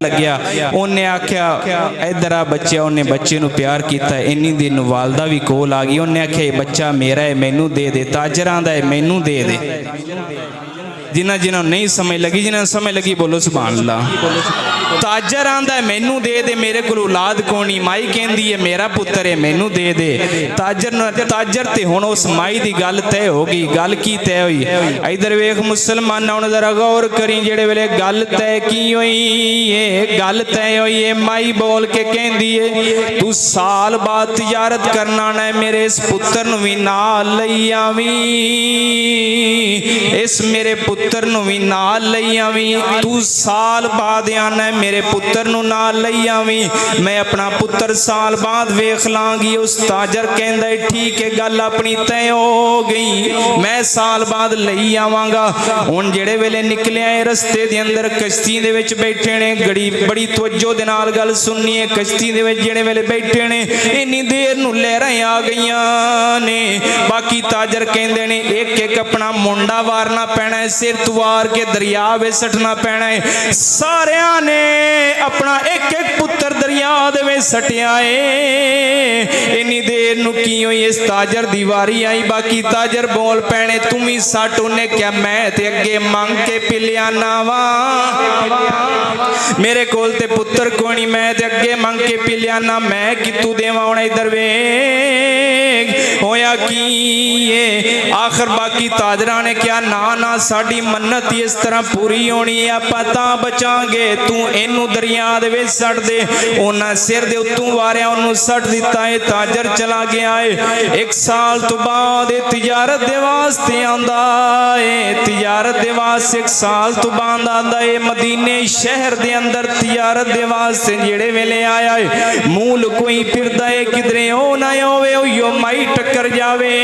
लग्या उन्हें आख्या इधर आ बच्चा, उन्हें बच्चे नूं प्यार किया। इन्नी दिन वालदा भी कोल आ गई। उन्हें आख्या बच्चा मेरा है, मैनू दे दे। ताजरां दा है, मैनू दे दे। जिन्हां जिन्हां नहीं समझ लगी, जिन्हां समझ लगी बोलो सुभान अल्लाह। ताजर आंदा है मैनू दे दे, मेरे को औलाद कोनी। माई कहंदी है मेरा पुत्र है, मैनू दे दे। ताजर ते हुण उस माई दी गल तय हो गई। गल की तय हुई? इधर वेख मुसलमान, हुण जरा गौर करी। जेड़े वेले गल तय की हुई है, गल तय हुई है, माई बोल के कहंदी है तू साल बाद तिजारत करना है, मेरे इस पुत्र नूं भी नाल लई आवी। इस मेरे पुत्र नूं भी नाल लई आवी। तू साल बाद आना है, मेरे पुत्र नूं नाल लई आवी। मैं अपना पुत्र साल बाद वेख लांगी। उस ताजर कहंदा है ठीक है, गल अपनी तय हो गई, मैं साल बाद लई आवांगा। हुण जेड़े वेले निकले आए रस्ते दे अंदर कश्ती दे विच बैठे ने, बड़ी तवज्जो दे नाल गल सुननी है। कश्ती दे विच जेड़े वेले बैठे ने इन्नी देर नूं लहरां आ गईयां ने। बाकी ताजर कहंदे ने एक एक अपना मुंडा वारना पैना है, सिर तुवार के दरिया में सटना पैना है। सारियां ने अपना एक एक पुत्र दरिया दे में सटिया है। इन्नी देर नूं की होई, इस ताजर दी वारी आई। बाकी ताजर बोल पैने तुम ही सट। उन्हें क्या मैं ते अगे मंग के पिलियाना वा, मेरे कोल ते पुत्र कोनी, मैं ते अगे मंग के पिलियाना, मैं कितू देवां। हुण इधर वेख होया की है। आखिर बाकी ताजरा ने क्या ना ना साडी मन्नत इस तरह पूरी होनी है, आपां तां बचांगे, तू इनू दरिया दे विच सट दे। उन्हां सिर दे उत्तों वारिया उन्होंने सट दिता है। ताजर चला गया है। एक साल तो बाद तिजारत दे वास्ते आंदा है। तिजारत दे वास्ते एक साल तो बाद आंदा है। मदीने शहर दे अंदर तिजारत दे वास्ते जेड़े वेले आया है, मूल कोई फिरदा है किधरे हो ना होवे, ओयो माई टक्कर जावे।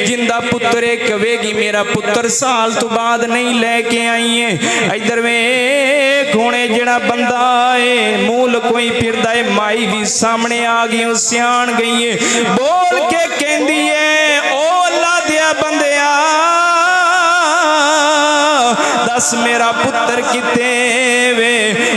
जिंदा पुत्र कवेगी मेरा पुत्र साल तो बाद नहीं लेके आई है। इधर वेख हुणे जेड़ा बंदा है मूल कोई फिरदा है, माई भी सामने आ गई, सियाण गई है। बोल के कहंदी है ओ अल्लाह दिया बंदिया दस मेरा पुत्र किते वे।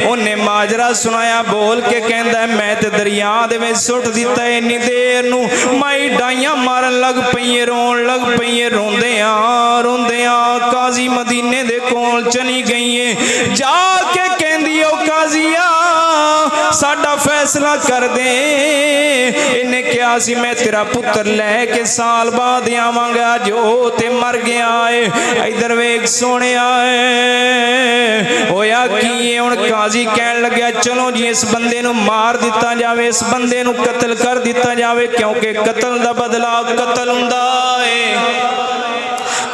उन्हें माजरा सुनाया। बोल के कहंदा है मैं ते दरिया दे विच सुट दिता है। इन्नी देर नूं माई डाइयां मारन लग पई, रोन लग पई। रोंदियां काजी मदीने दे कोल चली गई है। जाके कहंदी ओ काजिया साडा फैसला कर दे। इन्हें कहा सी मैं तेरा पुत्र लैके साल बाद आवांगा, जो ते मर गया है। इधर वेख सोने होया की हुण काजी कहन लग्या चलो जी इस बंदे नूं मार दिता जावे, इस बंदे नूं कत्ल कर दिता जावे, क्योंकि कत्ल दा बदला कत्ल हुंदा है।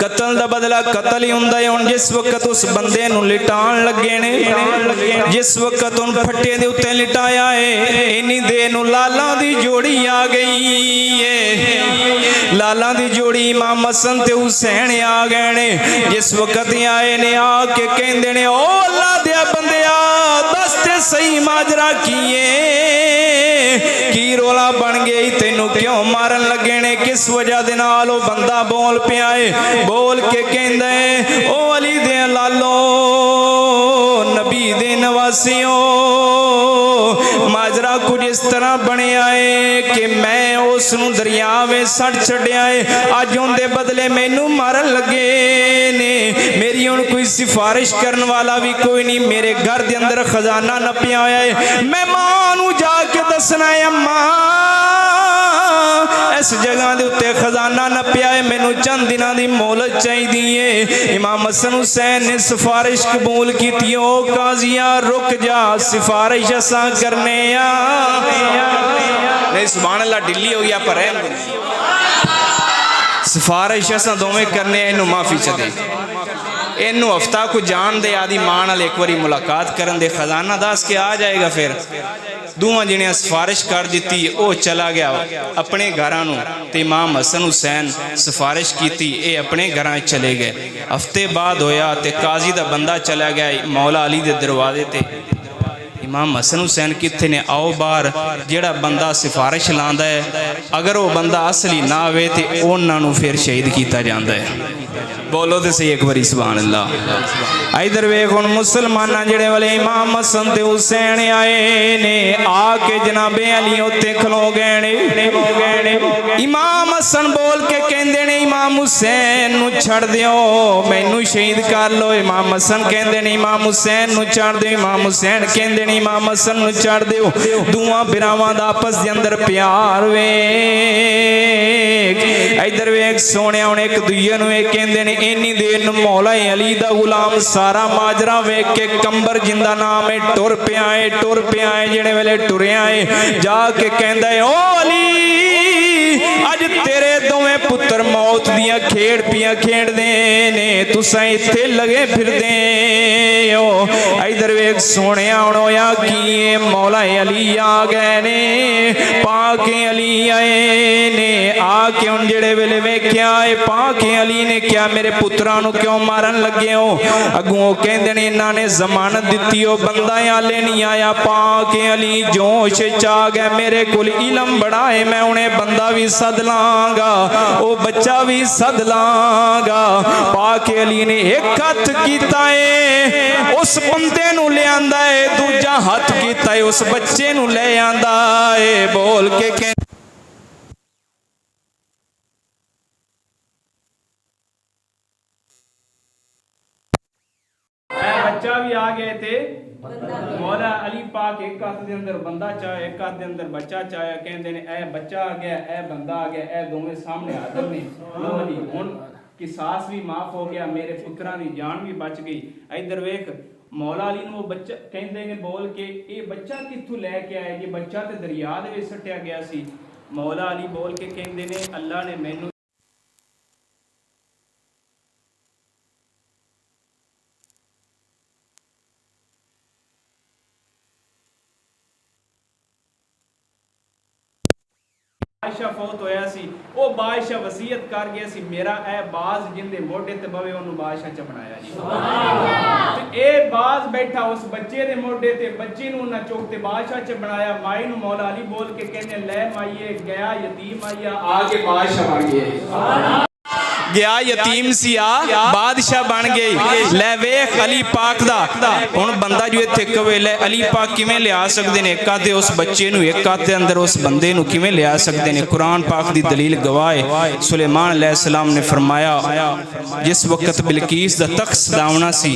कत्ल दा बदला कत्ल ही हुंदा है। हुण जिस वक्त उस बंदे नूं लिटाण लगे ने, जिस वक्त उन फट्टे दे उत्ते लिटाया है, इन्नी देर नूं लालां दी जोड़ी आ गई है। लालां दी जोड़ी इमाम हसन ते हुसैन आ गए ने। जिस वक्त आए ने आके कहंदे ने ओ अल्लाह दे बंदिया दस ते सही माजरा की रोला बन गई, तेनू क्यों मारन लगे ने, किस वजह दे नाल ओ बंदा बोल पिया है। बोल के कहंदा है ओ अली दे लालो नबी दे नवासियों माजरा कुछ इस तरह बनया है कि मैं उस नूं दरिया में सट छड्या है। अज उनके बदले मैनू मारन लगे ने। मेरी हुण कोई सिफारिश करने वाला भी कोई नहीं। मेरे घर के अंदर खजाना नपिया होया है। मैं मां नूं जाके दसना है अम्मा इस जगह के उत्ते खजाना नपिया है, मैनू चंद दिनों की मोहलत चाहिए। इमाम हसन हुसैन ने सिफारिश कबूल की। ओ काजिया रुक जा, सिफारिश असा करने नहीं। सुभान अल्लाह ढिल्ली हो गया पर सिफारिश असा दोवें करने, इनू माफी चले। इनू हफ्ता को जान दे, आदि मां नाल एक बारी मुलाकात करन दे, खजाना दस के आ जाएगा। फिर दोवां जिन्हें सिफारिश कर दी, वो चला गया अपने घरां नूं ते इमाम हसन हुसैन सिफारिश की, ये अपने घरां चले गए। हफ्ते बाद होया ते काजी दा बंदा चला गया मौला अली दे दरवाजे ते। इमाम हसन हुसैन कित्थे ने, आओ बाहर। जेड़ा बंदा सिफारिश लांदा है अगर वो बंदा असली ना आवे ते उन्हां नूं फिर शहीद किया जाता है। बोलो तो सही एक बारी सुभान अल्लाह। इधर वेख हुण मुसलमान जेड़े वाले इमाम हसन ते हुसैन आए ने आके जनाबे अली उत्ते खलो गए ने। इमाम हसन बोल के कहंदे ने इमाम हुसैन नु छड़ दियो, मैनू शहीद कर लो। इमाम हसन कहंदे ने इमाम हुसैन नु छड़ दियो। इमाम हुसैन कहंदे ने इमाम हसन नु छड़ दियो। दूआं बिरावां दा आपस दे अंदर प्यार वे। इधर वेख सोने हुण एक दूजे नूं कहंदे ने इन्नी देर नूं मौला अली दा गुलाम सारा माजरा वेख के कंबर जिंदा नाम है टुर पिया है जेड़े वेले टुरिया है जाके कहंदा है ओ अली अज तेरे दोवें पुत्र मौत दियां खेड़ पियां खेड़दे ने, तुसां इत्थे लगे फिरदे हो। इधर वेख सोने हुण होया की मौला अली आ गए ने, पाक अली आए ने। आके हुण जेड़े वेले वेख्या है पाक अली ने क्या मेरे पुत्रां नूं क्यों मारन लगे हो? अगों कहंदे ने इन्हां ने जमानत दित्ती हो, बंदा हाले नहीं आया। पाक अली जोश च आ गए, मेरे कोल इलम बड़ा है, मैं उन्हें बंदा भी सद लांगा, वो बच्चा भी सद लांगा। पाक अली ने एक हथ कीता है उस बंदे नूं ले आंदा है, दूजा हथ कीता है उस बच्चे नूं ले आंदा है। बोल के बच्चा भी आ गए थे। मौला अली पाक एक हाथ दे अंदर बंदा चाहे, एक हाथ दे अंदर बच्चा चाहे। कहंदे ने ए बच्चा आ गया, ए बंदा आ गया, ए दोवें सामने हाजिर ने। लो जी हुण किसास भी माफ हो गया, मेरे पुत्रां दी जान भी बच गई। इधर वेख मौला अली नूं बच्चा कहंदे ने बोल के ये बच्चा कित्थों लैके आए? ये बच्चा ते दरिया दे विच सट्टिया गया सी। मौला अली बोल के कहंदे ने अल्लाह ने मैनू बादशाह फौत होया सी, वो बादशाह वसीयत कर गया सी मेरा ए बाज जिंदे मोढे ते बवे ओनू बादशाह च बनाया जी। ते ए बाज बैठा उस बच्चे दे मोढे ते, बच्चे नू ना चौक ते बादशाह च बनाया। माई नू मौला अली बोल के कहने ले माईए गया यतीम आया आके बादशाह बन गया। गया यतीम सी आ बादशाह बन गई। लै वेख अली पाक दा हुण बंदा जो इत्थे कवे ले अली पाक किवें लिया सकदे ने? एक हाथ उस बच्चे नूं एक हाथ दे अंदर उस बंदे नूं किवें लिया सकदे ने? कुरान पाक दी दलील गवाह है। सुलेमान अलैहिस्सलाम ने फरमाया जिस वक्त बिलकीस दा तख्त सदावना सी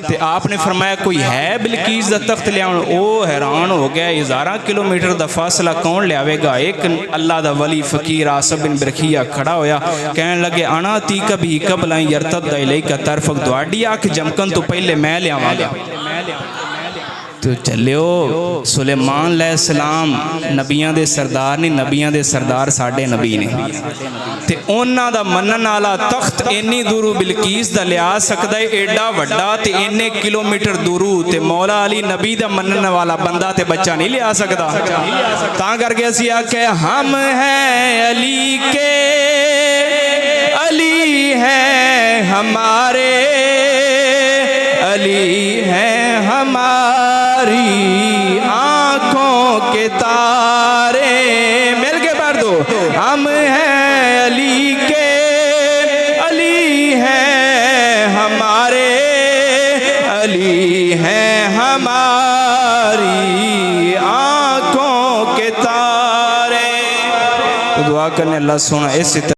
ते आपने फरमाया कोई है बिलकीस दा तख्त लियाउण? ओ हैरान हो गया, 1000 किलोमीटर दा फासला कौन लियावेगा? एक अल्लाह दा वली फकीर आसिफ बिन बरखिया खड़ा होया, कहन लगे आना ती कभी कबला यरतद इलैका तरफक, दुआडी आंख झमकन तो पहले मैं लियावांगा। तो चलियो सुलेमान अलैहिस्सलाम नबियां दे सरदार ने, नबियां दे सरदार साडे नबी ने, ते उन्हां दा मनन वाला तख्त इन्नी दूरू बिलकीस दा लिया सकदा है एडा वड्डा, ते इन्ने किलोमीटर दूरू ते मौला अली नबी दा मनन वाला बंदा ते बच्चा नहीं लिया सकदा। तां करके असीं आखे हम हैं अली के, अली है हमारे, अली है हमारी आंखों के तारे। मिल के पढ़ दो, हम हैं अली के, अली है हमारे, अली है हमारी आंखों के तारे। तो दुआ करने अल्लाह सुना इस